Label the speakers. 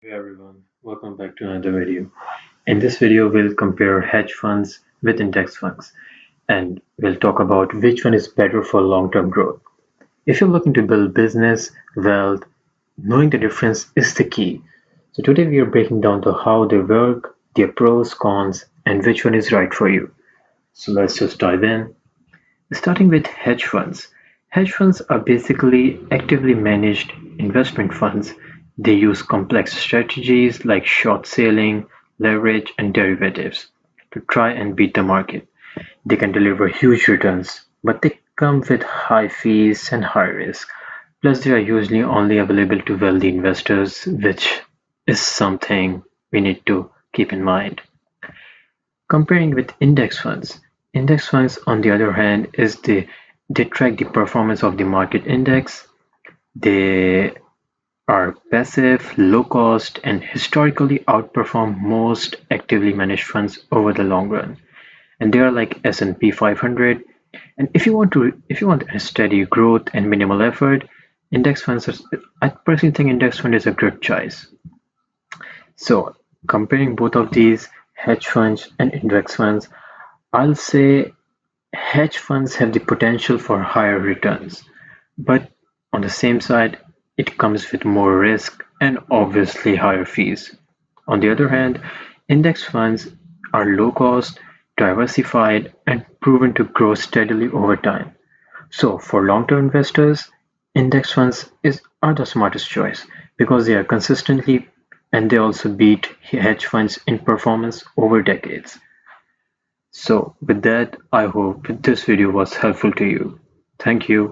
Speaker 1: Hey everyone, welcome back to another video. In this video, we'll compare hedge funds with index funds and we'll talk about which one is better for long-term growth. If you're looking to build business, wealth, knowing the difference is the key. So today we are breaking down to how they work, their pros, cons, and which one is right for you. So let's just dive in. Starting with hedge funds. Hedge funds are basically actively managed investment funds. They use complex strategies like short selling, leverage, and derivatives to try and beat the market. They can deliver huge returns, but they come with high fees and high risk. Plus, they are usually only available to wealthy investors, which is something we need to keep in mind. Comparing with index funds on the other hand they track the performance of the market index. They are passive, low cost, and historically outperform most actively managed funds over the long run. And they are like S&P 500. And if you want a steady growth and minimal effort, index funds are, I personally think index fund is a good choice. So comparing both of these hedge funds and index funds, I'll say hedge funds have the potential for higher returns, but on the same side, it comes with more risk and obviously higher fees. On the other hand, index funds are low cost, diversified, and proven to grow steadily over time. So, for long-term investors, index funds are the smartest choice because they are consistently and they also beat hedge funds in performance over decades. So with that, I hope this video was helpful to you. Thank you.